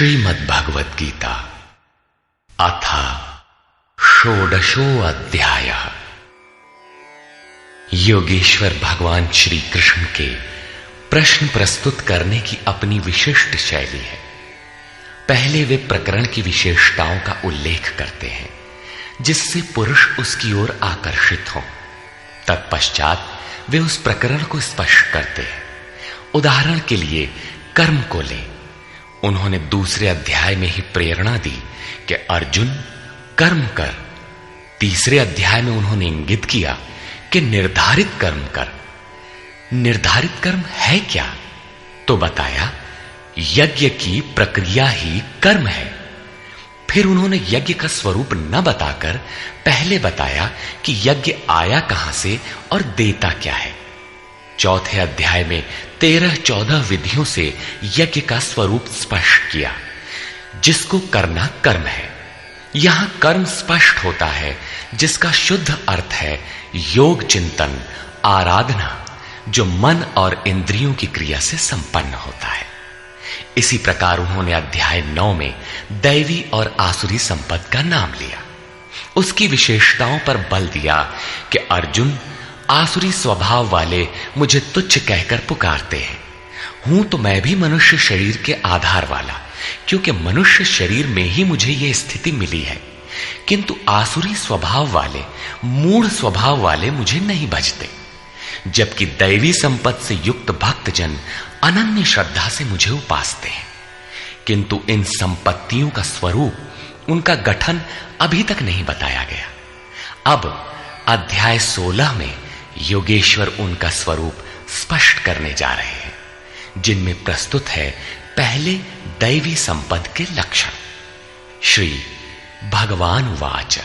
श्रीमद्भगवद गीता अथ षोडशो अध्यायः। योगेश्वर भगवान श्री कृष्ण के प्रश्न प्रस्तुत करने की अपनी विशिष्ट शैली है। पहले वे प्रकरण की विशेषताओं का उल्लेख करते हैं जिससे पुरुष उसकी ओर आकर्षित हो। तत्पश्चात वे उस प्रकरण को स्पष्ट करते हैं। उदाहरण के लिए कर्म को लें। उन्होंने दूसरे अध्याय में ही प्रेरणा दी कि अर्जुन कर्म कर। तीसरे अध्याय में उन्होंने इंगित किया कि निर्धारित कर्म कर। निर्धारित कर्म है क्या? तो बताया यज्ञ की प्रक्रिया ही कर्म है। फिर उन्होंने यज्ञ का स्वरूप न बताकर पहले बताया कि यज्ञ आया कहां से और देता क्या है। चौथे अध्याय में 13-14 विधियों से यज्ञ का स्वरूप स्पष्ट किया जिसको करना कर्म है। यहां कर्म स्पष्ट होता है जिसका शुद्ध अर्थ है योग चिंतन, आराधना, जो मन और इंद्रियों की क्रिया से संपन्न होता है। इसी प्रकार उन्होंने अध्याय 9 में दैवी और आसुरी संपद का नाम लिया। उसकी विशेषताओं पर बल दिया कि अर्जुन आसुरी स्वभाव वाले मुझे तुच्छ कहकर पुकारते हैं। हूं तो मैं भी मनुष्य शरीर के आधार वाला, क्योंकि मनुष्य शरीर में ही मुझे यह स्थिति मिली है। किंतु आसुरी स्वभाव वाले, मूढ़ स्वभाव वाले मुझे नहीं भजते, जबकि दैवी संपत्ति से युक्त भक्तजन अनन्य श्रद्धा से मुझे उपासते हैं। किंतु इन संपत्तियों का स्वरूप, उनका गठन अभी तक नहीं बताया गया। अब अध्याय 16 में योगेश्वर उनका स्वरूप स्पष्ट करने जा रहे हैं, जिनमें प्रस्तुत है पहले दैवी संपद के लक्षण। श्री भगवान वाच।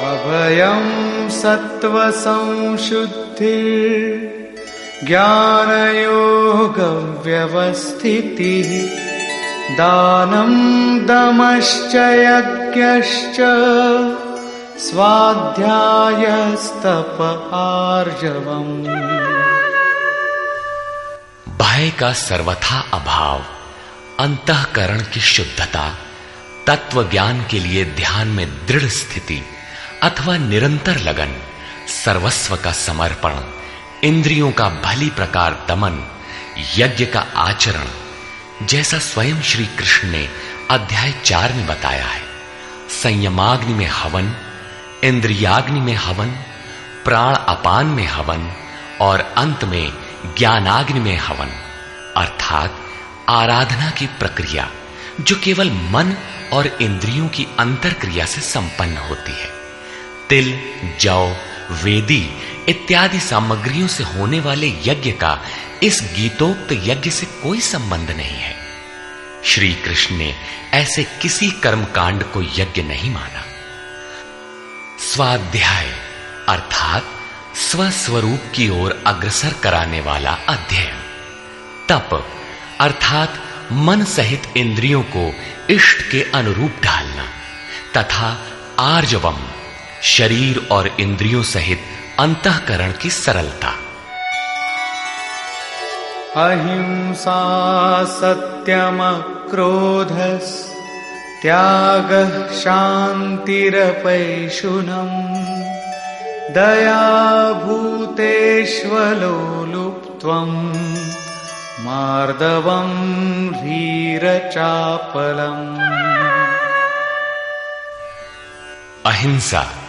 अभयं सत्व संशुद्धि ज्ञानयोग व्यवस्थितिः दानं दमश्च यज्ञश्च स्वाध्यायस्तप आर्जवम्। भय का सर्वथा अभाव, अंतःकरण की शुद्धता, तत्व ज्ञान के लिए ध्यान में दृढ़ स्थिति अथवा निरंतर लगन, सर्वस्व का समर्पण, इंद्रियों का भली प्रकार दमन, यज्ञ का आचरण, जैसा स्वयं श्री कृष्ण ने अध्याय 4 में बताया है। संयमाग्नि में हवन, इंद्रियाग्नि में हवन, प्राण अपान में हवन और अंत में ज्ञानाग्नि में हवन, अर्थात आराधना की प्रक्रिया जो केवल मन और इंद्रियों की अंतर क्रिया से संपन्न होती है। तिल, जौ, वेदी इत्यादि सामग्रियों से होने वाले यज्ञ का इस गीतोक्त यज्ञ से कोई संबंध नहीं है। श्री कृष्ण ने ऐसे किसी कर्मकांड को यज्ञ नहीं माना। स्वाध्याय अर्थात स्वस्वरूप की ओर अग्रसर कराने वाला अध्ययन। तप अर्थात मन सहित इंद्रियों को इष्ट के अनुरूप ढालना, तथा आर्जवम शरीर और इंद्रियों सहित अंतःकरण की सरलता। अहिंसा सत्यम क्रोधस् त्यागः शान्तिरपैशुनम् दया भूतेष्वलोलुप्त्वम् मार्दवम् ह्रीरचापलम्। अहिंसा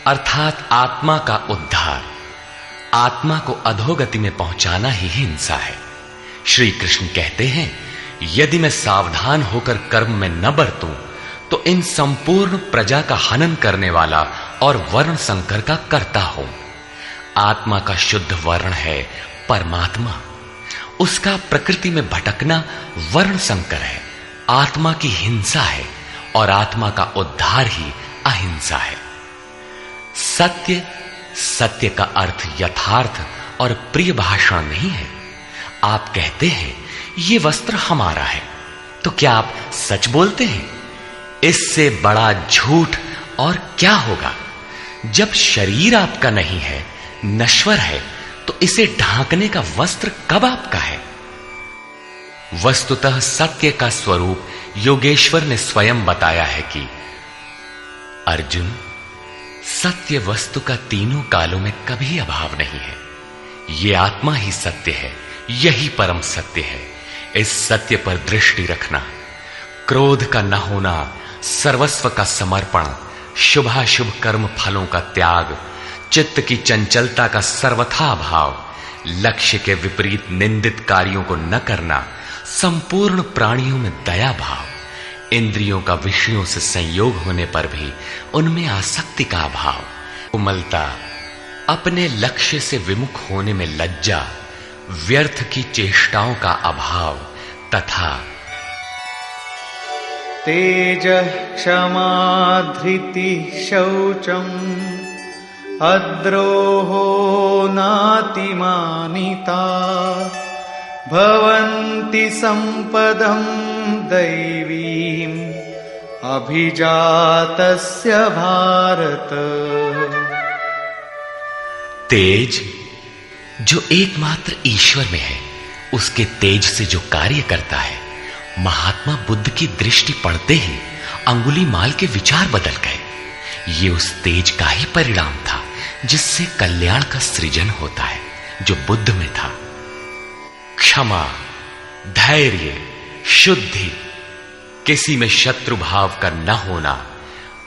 अर्थात आत्मा का उद्धार, आत्मा को अधोगति में पहुंचाना ही हिंसा है। श्री कृष्ण कहते हैं, यदि मैं सावधान होकर कर्म में न बरतूं तो इन संपूर्ण प्रजा का हनन करने वाला और वर्ण संकर का कर्ता हूं। आत्मा का शुद्ध वर्ण है परमात्मा। उसका प्रकृति में भटकना वर्ण संकर है, आत्मा की हिंसा है, और आत्मा का उद्धार ही अहिंसा है। सत्य, सत्य का अर्थ यथार्थ और प्रिय भाषण नहीं है। आप कहते हैं ये वस्त्र हमारा है, तो क्या आप सच बोलते हैं? इससे बड़ा झूठ और क्या होगा? जब शरीर आपका नहीं है, नश्वर है, तो इसे ढांकने का वस्त्र कब आपका है? वस्तुतः सत्य का स्वरूप योगेश्वर ने स्वयं बताया है कि अर्जुन, सत्य वस्तु का तीनों कालों में कभी अभाव नहीं है। ये आत्मा ही सत्य है, यही परम सत्य है। इस सत्य पर दृष्टि रखना, क्रोध का न होना, सर्वस्व का समर्पण, शुभाशुभ कर्म फलों का त्याग, चित्त की चंचलता का सर्वथा अभाव, लक्ष्य के विपरीत निंदित कार्यों को न करना, संपूर्ण प्राणियों में दया भाव, इंद्रियों का विषयों से संयोग होने पर भी उनमें आसक्ति का अभाव, कोमलता, अपने लक्ष्य से विमुख होने में लज्जा, व्यर्थ की चेष्टाओं का अभाव तथा तेज क्षमा धृति शौचम अद्रोहो नातिमानिता भवन्ति संपदं दैवीम् अभिजातस्य भारत। तेज जो एकमात्र ईश्वर में है, उसके तेज से जो कार्य करता है, महात्मा बुद्ध की दृष्टि पड़ते ही अंगुलीमाल के विचार बदल गए। ये उस तेज का ही परिणाम था जिससे कल्याण का सृजन होता है, जो बुद्ध में था। क्षमा, धैर्य, शुद्धि, किसी में शत्रु भाव का न होना,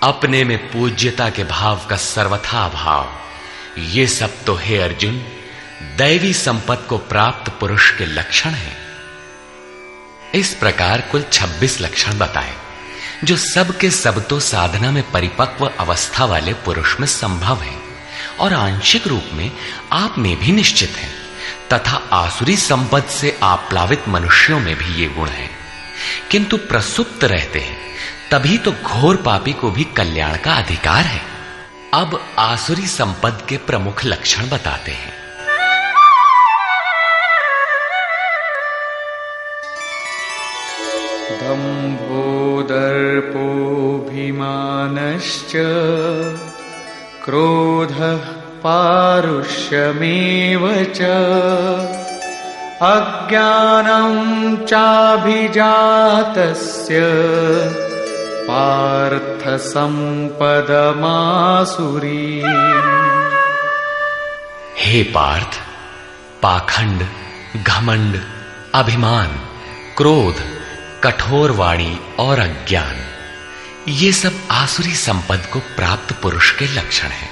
अपने में पूज्यता के भाव का सर्वथा अभाव, ये सब तो हे अर्जुन दैवी संपत्ति को प्राप्त पुरुष के लक्षण हैं। इस प्रकार कुल 26 लक्षण बताए, जो सब के सब तो साधना में परिपक्व अवस्था वाले पुरुष में संभव है और आंशिक रूप में आप में भी निश्चित है, तथा आसुरी संपत्ति से आप्लावित मनुष्यों में भी ये गुण है, किंतु प्रसुप्त रहते हैं, तभी तो घोर पापी को भी कल्याण का अधिकार है। अब आसुरी संपत्ति के प्रमुख लक्षण बताते हैं। दम्भो दर्पोऽभिमानश्च क्रोधः पारुष्यमेव च अज्ञानं चाभिजातस्य पार्थ संपदमासुरी। हे पार्थ, पाखंड, घमंड, अभिमान, क्रोध, कठोर वाणी और अज्ञान, ये सब आसुरी संपद को प्राप्त पुरुष के लक्षण हैं।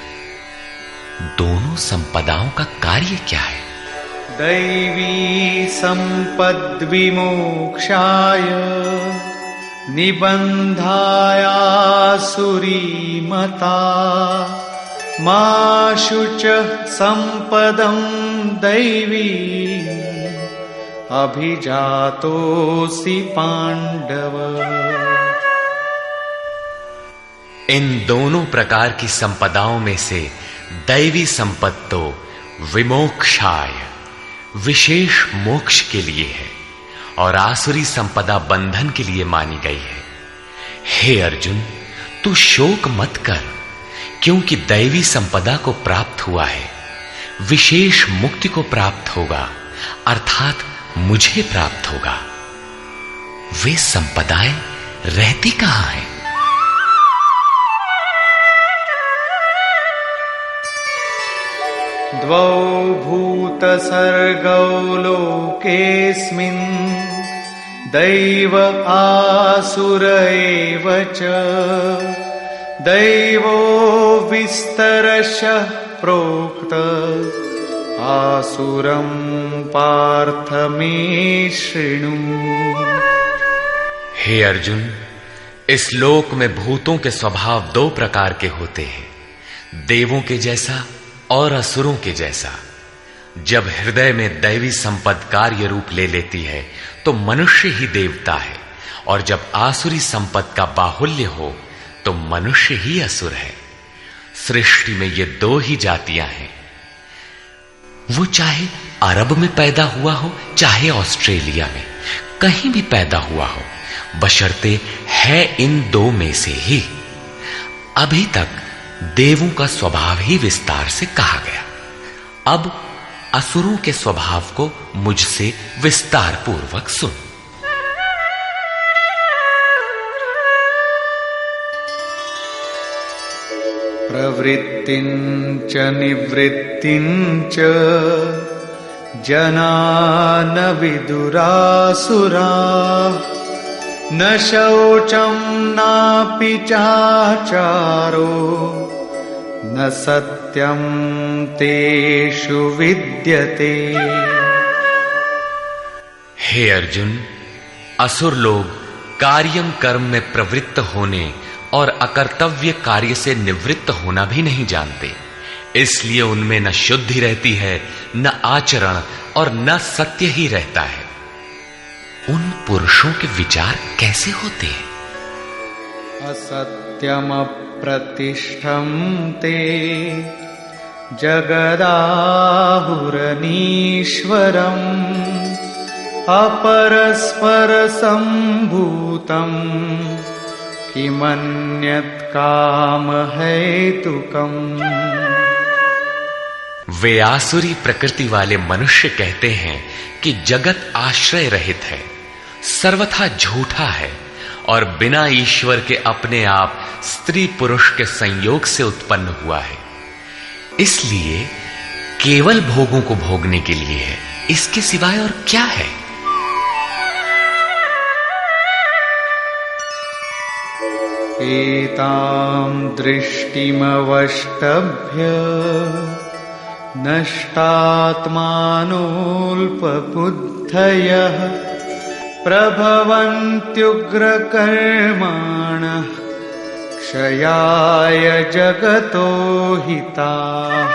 दोनों संपदाओं का कार्य क्या है? दैवी संपद विमोक्षाय निबंधायासुरी मता मा शुचः संपदं दैवी अभिजातोऽसि पांडव। इन दोनों प्रकार की संपदाओं में से दैवी संपत्ति तो विमोक्षाय, विशेष मोक्ष के लिए है, और आसुरी संपदा बंधन के लिए मानी गई है। हे अर्जुन, तू शोक मत कर, क्योंकि दैवी संपदा को प्राप्त हुआ है, विशेष मुक्ति को प्राप्त होगा, अर्थात मुझे प्राप्त होगा। वे संपदाएं रहती कहां हैं? द्वौ भूतसर्गौ लोकेऽस्मिन् दैव आसुर एव च दैवो विस्तरशः प्रोक्त आसुरं पार्थ मे शृणु। हे अर्जुन, इस लोक में भूतों के स्वभाव दो प्रकार के होते हैं, देवों के जैसा और असुरों के जैसा। जब हृदय में दैवी संपद कार्य रूप ले लेती है तो मनुष्य ही देवता है, और जब आसुरी संपद का बाहुल्य हो तो मनुष्य ही असुर है। सृष्टि में ये दो ही जातियां हैं, वो चाहे अरब में पैदा हुआ हो चाहे ऑस्ट्रेलिया में, कहीं भी पैदा हुआ हो, बशर्ते है इन दो में से ही। अभी तक देवों का स्वभाव ही विस्तार से कहा गया, अब असुरों के स्वभाव को मुझसे विस्तार पूर्वक सुन। प्रवृत्तिञ्च निवृत्तिञ्च जना न विदुरासुराः न शौचं नापि चाचारो न सत्यं तेषु विद्यते। हे अर्जुन, असुर लोग कार्यम कर्म में प्रवृत्त होने और अकर्तव्य कार्य से निवृत्त होना भी नहीं जानते, इसलिए उनमें न शुद्धि रहती है, न आचरण और न सत्य ही रहता है। उन पुरुषों के विचार कैसे होते हैं? असत्यम प्रतिष्ठं ते जगदाहुरनीश्वरम् अपरस्पर संभूतं किमन्यत् काम हेतुकम्। वे आसुरी प्रकृति वाले मनुष्य कहते हैं कि जगत आश्रय रहित है, सर्वथा झूठा है और बिना ईश्वर के अपने आप स्त्री पुरुष के संयोग से उत्पन्न हुआ है, इसलिए केवल भोगों को भोगने के लिए है, इसके सिवाय और क्या है? एतां दृष्टिमवष्टभ्य नष्टात्मानोऽल्पबुद्धयः प्रभवन्त्युग्रकर्माणः क्षयाय जगतो हिताः।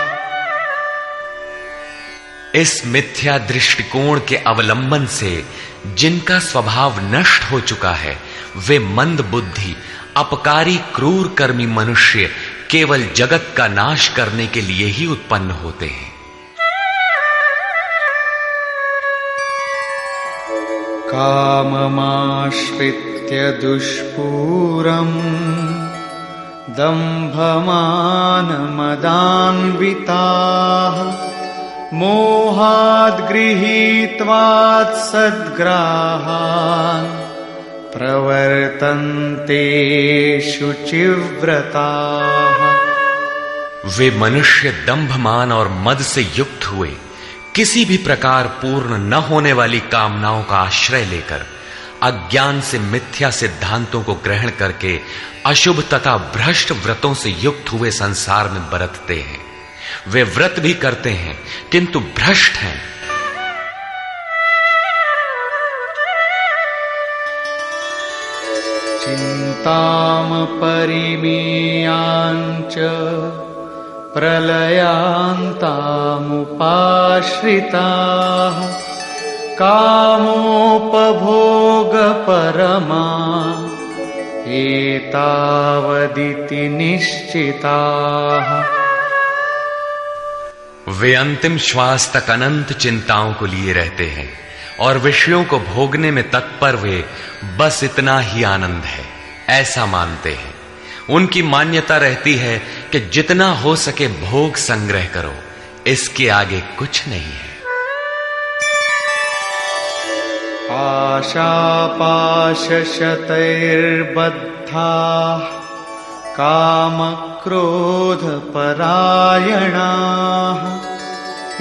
इस मिथ्या दृष्टिकोण के अवलंबन से जिनका स्वभाव नष्ट हो चुका है, वे मंद बुद्धि अपकारी क्रूर कर्मी मनुष्य केवल जगत का नाश करने के लिए ही उत्पन्न होते हैं। काममाश्रित्य दुष्पूरम् दम्भमानमदान्विताः मोहाद् गृहीत्वात् सद्ग्राहान् प्रवर्तन्ते शुचिव्रताः। वे मनुष्य दंभमान और मद से युक्त हुए किसी भी प्रकार पूर्ण न होने वाली कामनाओं का आश्रय लेकर अज्ञान से मिथ्या सिद्धांतों को ग्रहण करके अशुभ तथा भ्रष्ट व्रतों से युक्त हुए संसार में बरतते हैं। वे व्रत भी करते हैं किंतु भ्रष्ट हैं। चिंताम परिमेयांच प्रलयांतामुपाश्रिताः कामोपभोग परमा एतावदिति निश्चिताः। वे अंतिम श्वास तक अनंत चिंताओं को लिए रहते हैं और विषयों को भोगने में तत्पर वे बस इतना ही आनंद है ऐसा मानते हैं। उनकी मान्यता रहती है कि जितना हो सके भोग संग्रह करो, इसके आगे कुछ नहीं है। आशापाशशतैर्बद्धाः कामक्रोधपरायणाः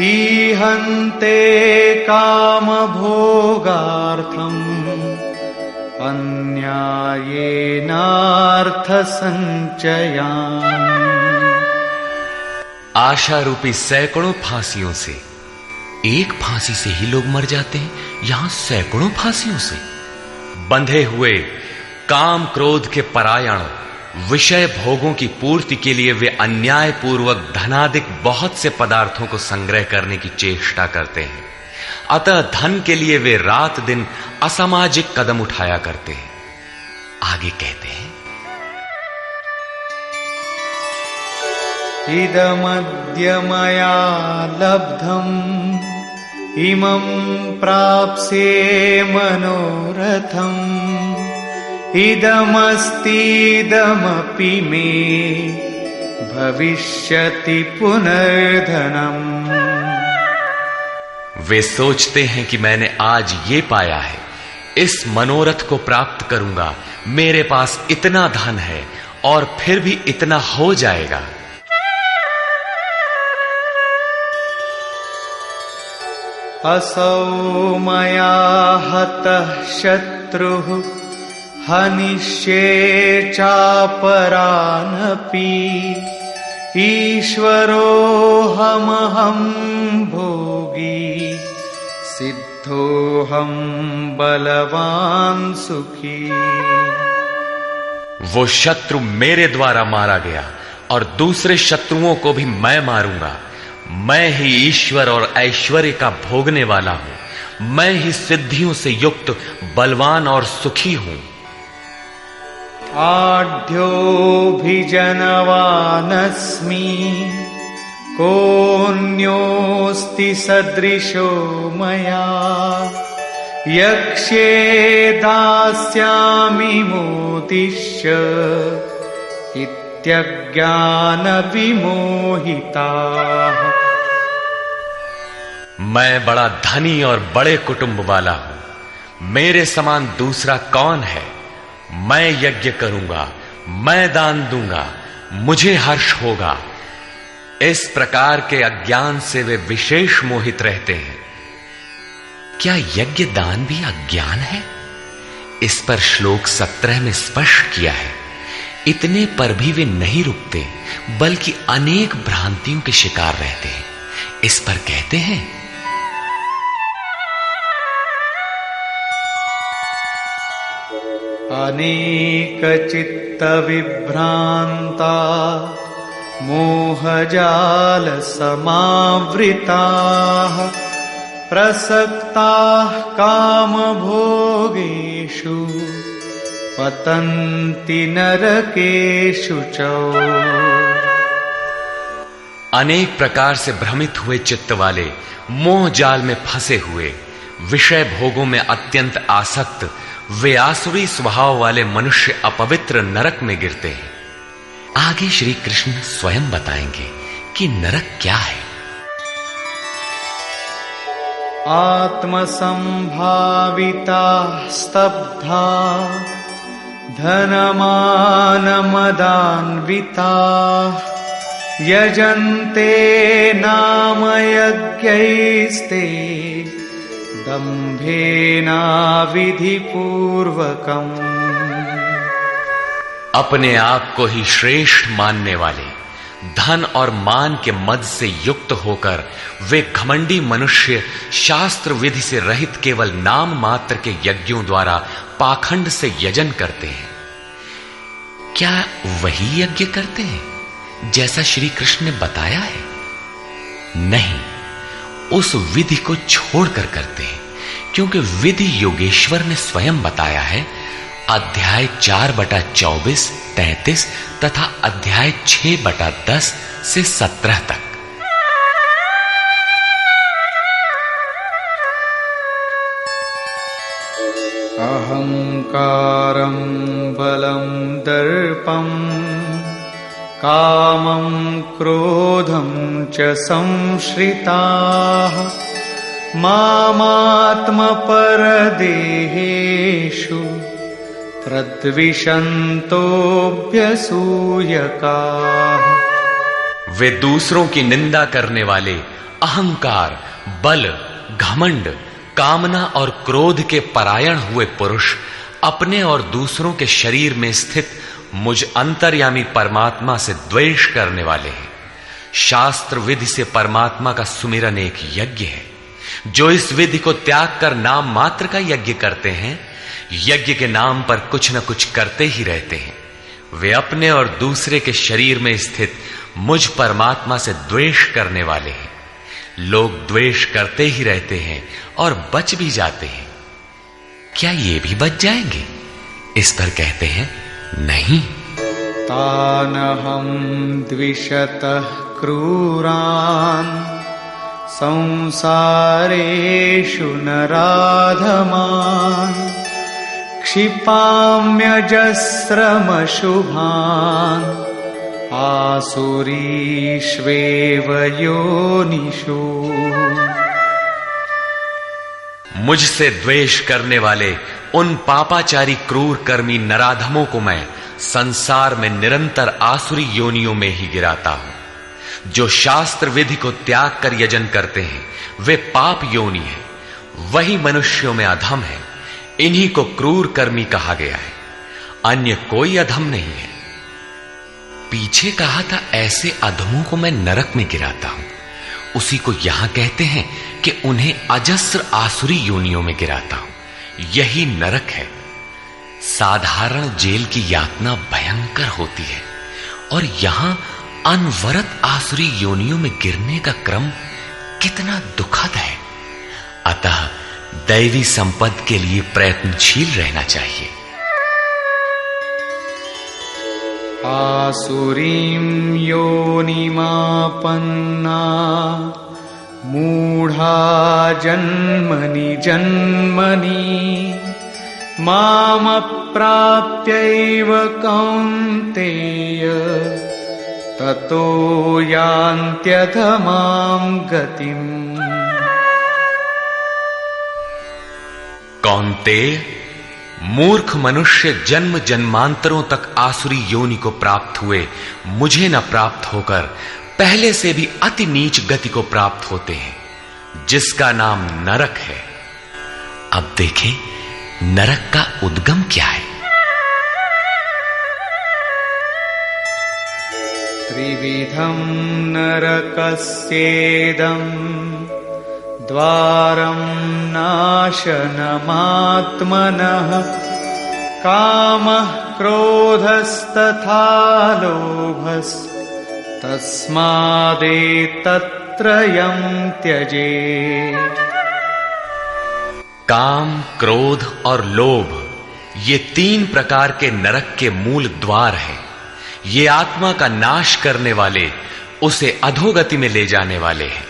ईहन्ते कामभोगार्थम् अन्यायेनार्थसंचयान्। आशा रूपी सैकड़ों फांसियों से एक फांसी से ही लोग मर जाते हैं, यहां सैकड़ों फांसियों से बंधे हुए काम क्रोध के परायण विषय भोगों की पूर्ति के लिए वे अन्याय पूर्वक धनाधिक बहुत से पदार्थों को संग्रह करने की चेष्टा करते हैं। अतः धन के लिए वे रात दिन असामाजिक कदम उठाया करते हैं। आगे कहते हैं, इदमद्य मया लब्धम् इमं प्राप्स्ये मनोरथम् इदमस्तीदमपि मे भविष्यति पुनर्धनम्। वे सोचते हैं कि मैंने आज ये पाया है, इस मनोरथ को प्राप्त करूंगा, मेरे पास इतना धन है और फिर भी इतना हो जाएगा। असौ मया हतः शत्रुः हनिष्ये चापरानपि ईश्वरोऽहमहं भोगी सिद्धोऽहं बलवान् सुखी। वो शत्रु मेरे द्वारा मारा गया और दूसरे शत्रुओं को भी मैं मारूंगा। मैं ही ईश्वर और ऐश्वर्य का भोगने वाला हूं। मैं ही सिद्धियों से युक्त बलवान और सुखी हूं। आढ्योऽभिजनवानस्मि कोऽन्योऽस्ति सदृशो मया यक्ष्ये दास्यामि मोदिष्य इत्यज्ञानविमोहिताः। मैं बड़ा धनी और बड़े कुटुंब वाला हूं। मेरे समान दूसरा कौन है? मैं यज्ञ करूंगा, मैं दान दूंगा, मुझे हर्ष होगा। इस प्रकार के अज्ञान से वे विशेष मोहित रहते हैं। क्या यज्ञ दान भी अज्ञान है? इस पर श्लोक 17 में स्पष्ट किया है। इतने पर भी वे नहीं रुकते, बल्कि अनेक भ्रांतियों के शिकार रहते हैं। इस पर कहते हैं, अनेक चित्त विभ्रांता मोहजाल समावृताः प्रसक्ताः कामभोगेषु पतन्ति नरकेषु च। अनेक प्रकार से भ्रमित हुए चित्त वाले, मोह जाल में फंसे हुए, विषय भोगों में अत्यंत आसक्त, वे आसुरी स्वभाव वाले मनुष्य अपवित्र नरक में गिरते हैं। आगे श्री कृष्ण स्वयं बताएंगे कि नरक क्या है। आत्मसंभाविता स्तब्धा धनमानमदान्विता यजन्ते नाम यज्ञैस्ते दम्भेना विधिपूर्वकम्। अपने आप को ही श्रेष्ठ मानने वाले, धन और मान के मद से युक्त होकर वे घमंडी मनुष्य शास्त्र विधि से रहित केवल नाम मात्र के यज्ञों द्वारा पाखंड से यजन करते हैं। क्या वही यज्ञ करते हैं जैसा श्री कृष्ण ने बताया है? नहीं, उस विधि को छोड़कर करते हैं, क्योंकि विधि योगेश्वर ने स्वयं बताया है। अध्याय 4/24, 33 तथा अध्याय 6/10 से 17 तक। अहंकारं बलं दर्पं कामं क्रोधं च संश्रिताः मामात्मपरदेहेषु प्रद्विषन्तोऽभ्यसूयकाः। वे दूसरों की निंदा करने वाले, अहंकार, बल, घमंड, कामना और क्रोध के परायण हुए पुरुष अपने और दूसरों के शरीर में स्थित मुझ अंतर्यामी परमात्मा से द्वेष करने वाले हैं। शास्त्र विधि से परमात्मा का सुमिरन एक यज्ञ है। जो इस विधि को त्याग कर नाम मात्र का यज्ञ करते हैं, यज्ञ के नाम पर कुछ न कुछ करते ही रहते हैं। वे अपने और दूसरे के शरीर में स्थित मुझ परमात्मा से द्वेष करने वाले हैं। लोग द्वेष करते ही रहते हैं और बच भी जाते हैं। क्या ये भी बच जाएंगे? इस पर कहते हैं, नहीं। तानहं द्विषतः क्रूरान् संसारेषु नराधमान् क्षिपाम्यजस्रमशुभान् आसुरीष्वेव योनिषु। मुझसे द्वेष करने वाले उन पापाचारी क्रूर कर्मी नराधमों को मैं संसार में निरंतर आसुरी योनियों में ही गिराता हूं। जो शास्त्र विधि को त्याग कर यजन करते हैं वे पाप योनि है, वही मनुष्यों में अधम है। इन्हीं को क्रूर कर्मी कहा गया है, अन्य कोई अधम नहीं है। पीछे कहा था ऐसे अधमों को मैं नरक में गिराता हूं, उसी को यहां कहते हैं कि उन्हें अजस्र आसुरी योनियों में गिराता हूं। यही नरक है। साधारण जेल की यातना भयंकर होती है और यहां अनवरत आसुरी योनियों में गिरने का क्रम कितना दुखद है। अतः दैवी संपद के लिए प्रयत्नशील रहना चाहिए। आसुरीं योनिमापन्ना मूढ़ा जन्मनि जन्मनि मामप्राप्यैव कौन्तेय ततो यान्त्यधमां गतिम्। कौन्तेय, मूर्ख मनुष्य जन्म जन्मांतरों तक आसुरी योनि को प्राप्त हुए मुझे न प्राप्त होकर पहले से भी अति नीच गति को प्राप्त होते हैं, जिसका नाम नरक है। अब देखें नरक का उद्गम क्या है। त्रिविधं नरकस्येदं द्वारं नाशनमात्मनः कामः क्रोधस्तथा लोभस्तस्मादेतत्त्रयं त्यजेत्। काम, क्रोध और लोभ ये तीन प्रकार के नरक के मूल द्वार हैं। ये आत्मा का नाश करने वाले, उसे अधोगति में ले जाने वाले हैं।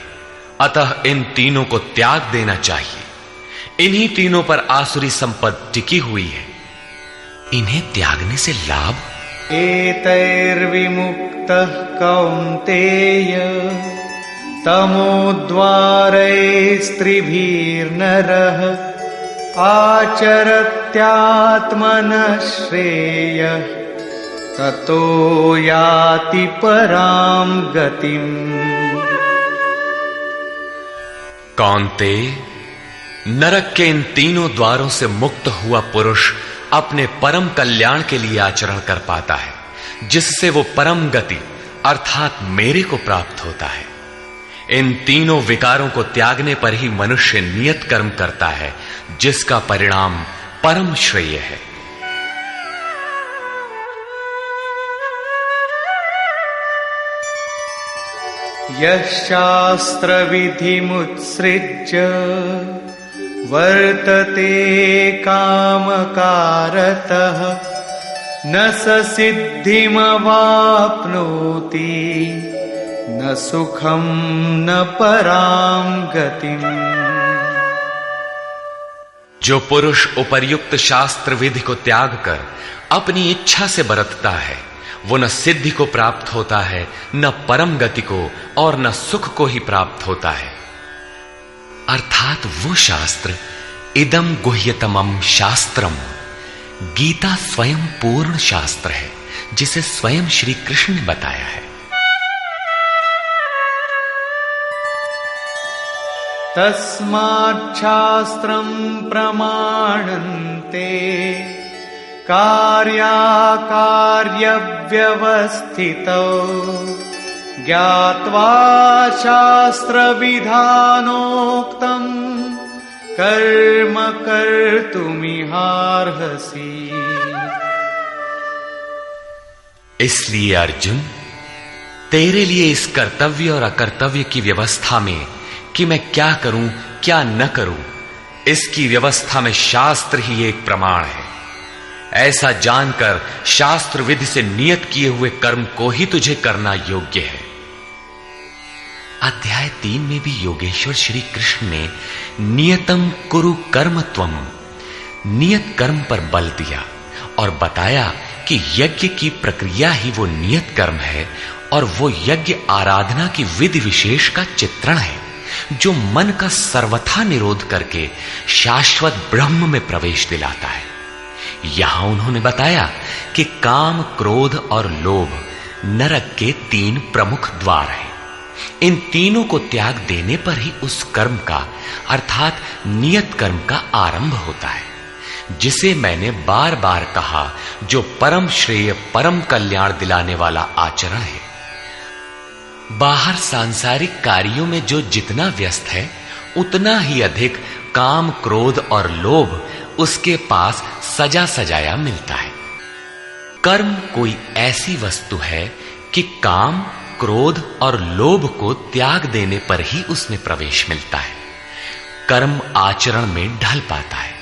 अतः इन तीनों को त्याग देना चाहिए। इन्हीं तीनों पर आसुरी संपत्ति टिकी हुई है। इन्हें त्यागने से लाभ एतैर्विमुक्तः कौन्तेय तमोद्वारैस्त्रिभिर्नरः आचरत्यात्मनः श्रेयः ततो याति परां गतिम्। कौन्तेय, नरक के इन तीनों द्वारों से मुक्त हुआ पुरुष अपने परम कल्याण के लिए आचरण कर पाता है, जिससे वो परम गति अर्थात मेरे को प्राप्त होता है। इन तीनों विकारों को त्यागने पर ही मनुष्य नियत कर्म करता है, जिसका परिणाम परम श्रेय है। यः शास्त्रविधिमुत्सृज्य वर्तते कामकारतः न स सिद्धिमवाप्नोति न सुखं न परां गतिम्। जो पुरुष उपर्युक्त शास्त्र विधि को त्याग कर अपनी इच्छा से बरतता है, वो न सिद्धि को प्राप्त होता है, न परम गति को और न सुख को ही प्राप्त होता है। अर्थात वो शास्त्र इदम गुह्यतमम शास्त्रम, गीता स्वयं पूर्ण शास्त्र है, जिसे स्वयं श्री कृष्ण ने बताया है। तस्माच्छास्त्रं प्रमाणन्ते कार्याकार्यव्यवस्थितौ ज्ञात्वा शास्त्रविधानोक्तं कर्म कर्तुमिहार्हसि। इसलिए अर्जुन, तेरे लिए इस कर्तव्य और अकर्तव्य की व्यवस्था में कि मैं क्या करूं क्या न करूं, इसकी व्यवस्था में शास्त्र ही एक प्रमाण है। ऐसा जानकर शास्त्र विधि से नियत किए हुए कर्म को ही तुझे करना योग्य है। अध्याय 3 में भी योगेश्वर श्री कृष्ण ने नियतम कुरु कर्म त्वम, नियत कर्म पर बल दिया और बताया कि यज्ञ की प्रक्रिया ही वो नियत कर्म है और वो यज्ञ आराधना की विधि विशेष का चित्रण है जो मन का सर्वथा निरोध करके शाश्वत ब्रह्म में प्रवेश दिलाता है। यहां उन्होंने बताया कि काम, क्रोध और लोभ नरक के 3 प्रमुख द्वार हैं। इन तीनों को त्याग देने पर ही उस कर्म का अर्थात नियत कर्म का आरंभ होता है, जिसे मैंने बार बार कहा, जो परम श्रेय, परम कल्याण दिलाने वाला आचरण है। बाहर सांसारिक कार्यों में जो जितना व्यस्त है उतना ही अधिक काम, क्रोध और लोभ उसके पास सजा सजाया मिलता है। कर्म कोई ऐसी वस्तु है कि काम, क्रोध और लोभ को त्याग देने पर ही उसमें प्रवेश मिलता है, कर्म आचरण में ढल पाता है।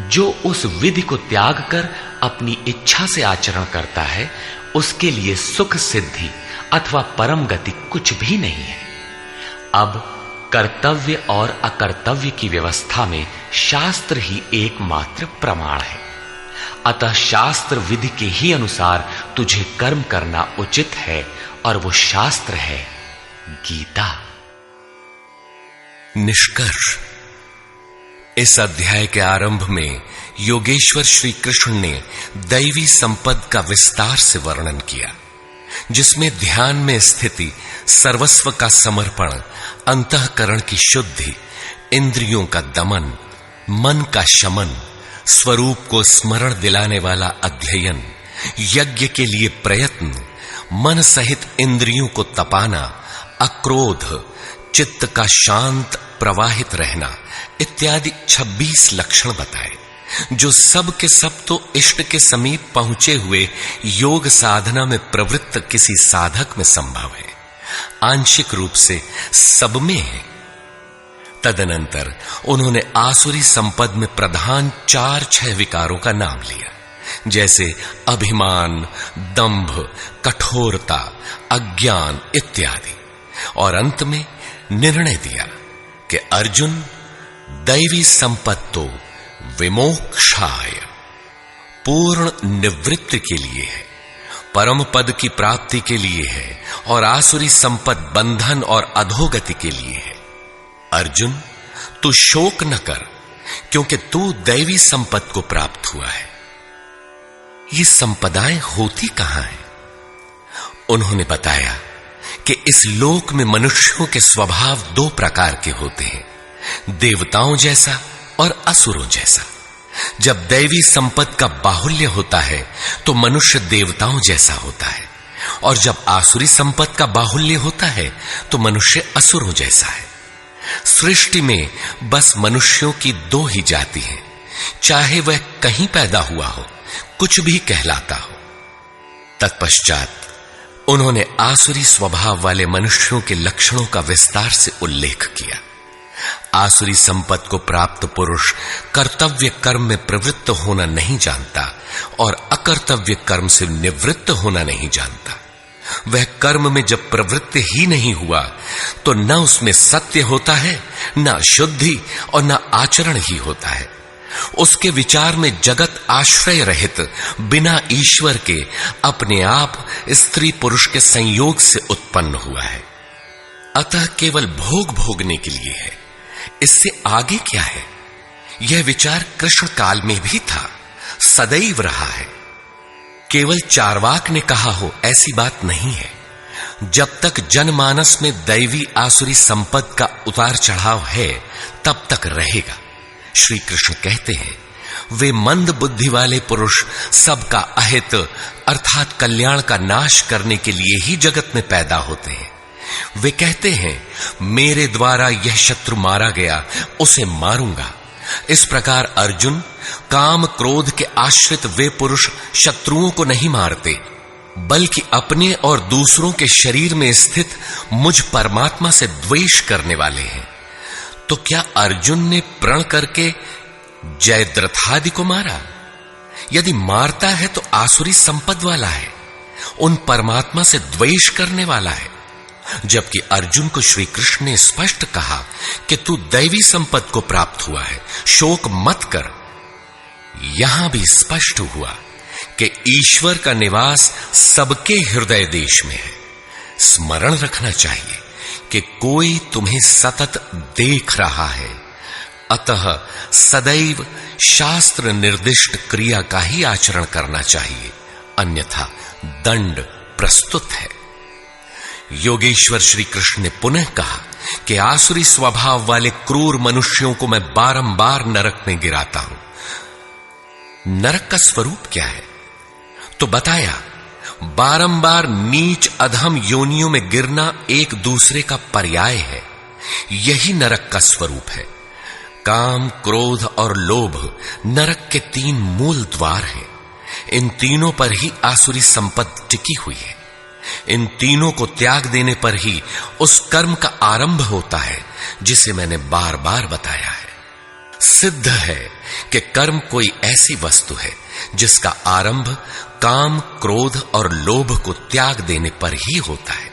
जो उस विधि को त्याग कर अपनी इच्छा से आचरण करता है उसके लिए सुख सिद्धि अथवा परम गति कुछ भी नहीं है। अब कर्तव्य और अकर्तव्य की व्यवस्था में शास्त्र ही एकमात्र प्रमाण है। अतः शास्त्र विधि के ही अनुसार तुझे कर्म करना उचित है और वो शास्त्र है गीता। निष्कर्ष, इस अध्याय के आरंभ में योगेश्वर श्री कृष्ण ने दैवी संपद का विस्तार से वर्णन किया, जिसमें ध्यान में स्थिति, सर्वस्व का समर्पण, अंतःकरण की शुद्धि, इंद्रियों का दमन, मन का शमन, स्वरूप को स्मरण दिलाने वाला अध्ययन, यज्ञ के लिए प्रयत्न, मन सहित इंद्रियों को तपाना, अक्रोध, चित्त का शांत प्रवाहित रहना इत्यादि 26 लक्षण बताए, जो सब के सब तो इष्ट के समीप पहुंचे हुए योग साधना में प्रवृत्त किसी साधक में संभव है, आंशिक रूप से सब में है। तदनंतर उन्होंने आसुरी संपद में प्रधान 4-6 विकारों का नाम लिया, जैसे अभिमान, दंभ, कठोरता, अज्ञान इत्यादि, और अंत में निर्णय दिया कि अर्जुन, दैवी संपत्तो विमोक्षाय, पूर्ण निवृत्ति के लिए है, परम पद की प्राप्ति के लिए है, और आसुरी संपद बंधन और अधोगति के लिए है। अर्जुन, तू शोक न कर, क्योंकि तू दैवी संपत्ति को प्राप्त हुआ है। ये संपदाएं होती कहां हैं? उन्होंने बताया कि इस लोक में मनुष्यों के स्वभाव 2 प्रकार के होते हैं, देवताओं जैसा और असुरों जैसा। जब दैवी संपत्ति का बाहुल्य होता है तो मनुष्य देवताओं जैसा होता है, और जब आसुरी संपत्ति का बाहुल्य होता है तो मनुष्य असुरों जैसा है। सृष्टि में बस मनुष्यों की 2 ही जाति हैं, चाहे वह कहीं पैदा हुआ हो, कुछ भी कहलाता हो। तत्पश्चात उन्होंने आसुरी स्वभाव वाले मनुष्यों के लक्षणों का विस्तार से उल्लेख किया। आसुरी संपत्ति को प्राप्त पुरुष कर्तव्य कर्म में प्रवृत्त होना नहीं जानता और अकर्तव्य कर्म से निवृत्त होना नहीं जानता। वह कर्म में जब प्रवृत्त ही नहीं हुआ तो न उसमें सत्य होता है, न शुद्धि और न आचरण ही होता है। उसके विचार में जगत आश्रय रहित, बिना ईश्वर के, अपने आप स्त्री पुरुष के संयोग से उत्पन्न हुआ है। अतः केवल भोग भोगने के लिए है, इससे आगे क्या है? यह विचार कृष्ण काल में भी था, सदैव रहा है। केवल चार्वाक ने कहा हो ऐसी बात नहीं है। जब तक जनमानस में दैवी आसुरी संपद का उतार चढ़ाव है तब तक रहेगा। श्री कृष्ण कहते हैं, वे मंद बुद्धि वाले पुरुष सबका अहित अर्थात कल्याण का नाश करने के लिए ही जगत में पैदा होते हैं। वे कहते हैं, मेरे द्वारा यह शत्रु मारा गया, उसे मारूंगा। इस प्रकार अर्जुन, काम क्रोध के आश्रित वे पुरुष शत्रुओं को नहीं मारते, बल्कि अपने और दूसरों के शरीर में स्थित मुझ परमात्मा से द्वेष करने वाले हैं। तो क्या अर्जुन ने प्रण करके जयद्रथादि को मारा? यदि मारता है तो आसुरी संपद वाला है, उन परमात्मा से द्वेष करने वाला है। जबकि अर्जुन को श्री कृष्ण ने स्पष्ट कहा कि तू दैवी संपत्ति को प्राप्त हुआ है, शोक मत कर। यहां भी स्पष्ट हुआ कि ईश्वर का निवास सबके हृदय देश में है। स्मरण रखना चाहिए कि कोई तुम्हें सतत देख रहा है, अतः सदैव शास्त्र निर्दिष्ट क्रिया का ही आचरण करना चाहिए, अन्यथा दंड प्रस्तुत है। योगेश्वर श्री कृष्ण ने पुनः कहा कि आसुरी स्वभाव वाले क्रूर मनुष्यों को मैं बारंबार नरक में गिराता हूं। नरक का स्वरूप क्या है? तो बताया, बारंबार नीच अधम योनियों में गिरना एक दूसरे का पर्याय है। यही नरक का स्वरूप है। काम, क्रोध और लोभ नरक के 3 मूल द्वार हैं। इन तीनों पर ही आसुरी संपत्ति टिकी हुई है। इन तीनों को त्याग देने पर ही उस कर्म का आरंभ होता है जिसे मैंने बार बार बताया है। सिद्ध है कि कर्म कोई ऐसी वस्तु है जिसका आरंभ काम, क्रोध और लोभ को त्याग देने पर ही होता है।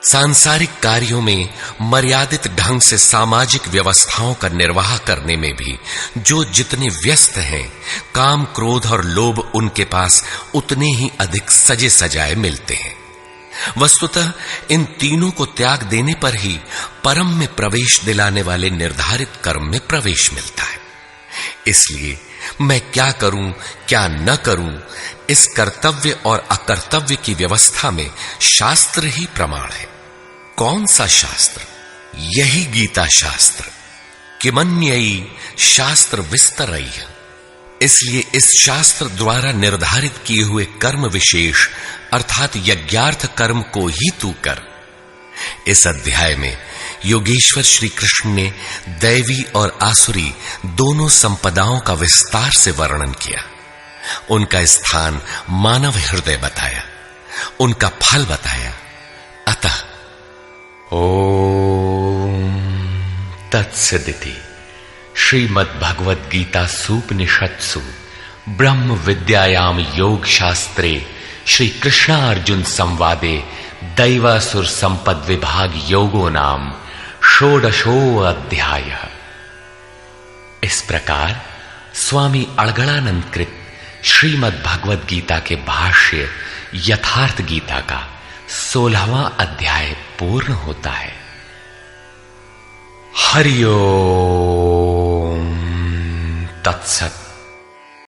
सांसारिक कार्यों में मर्यादित ढंग से सामाजिक व्यवस्थाओं का निर्वाह करने में भी जो जितने व्यस्त हैं, काम, क्रोध और लोभ उनके पास उतने ही अधिक सजे सजाए मिलते हैं। वस्तुतः इन तीनों को त्याग देने पर ही परम में प्रवेश दिलाने वाले निर्धारित कर्म में प्रवेश मिलता है। इसलिए मैं क्या करूं, क्या न करूं, इस कर्तव्य और अकर्तव्य की व्यवस्था में शास्त्र ही प्रमाण है। कौन सा शास्त्र? यही गीता शास्त्र। किमन्ययी शास्त्र विस्तरई। इसलिए इस शास्त्र द्वारा निर्धारित किए हुए कर्म विशेष अर्थात यज्ञार्थ कर्म को ही तू कर। इस अध्याय में योगेश्वर श्री कृष्ण ने दैवी और आसुरी दोनों संपदाओं का विस्तार से वर्णन किया। उनका स्थान मानव हृदय बताया, उनका फल बताया। अतः ओम तत्सदिति श्रीमद्भगवद गीता सूपनिषत्सु ब्रह्म विद्यायाम योग शास्त्रे श्री कृष्णार्जुन संवादे दैवासुर संपद विभाग योगो नाम षोडशो अध्याय। इस प्रकार स्वामी अड़गड़ानंद कृत श्रीमद् भगवद गीता के भाष्य यथार्थ गीता का 16वां अध्याय पूर्ण होता है। हरि ओम तत्सत।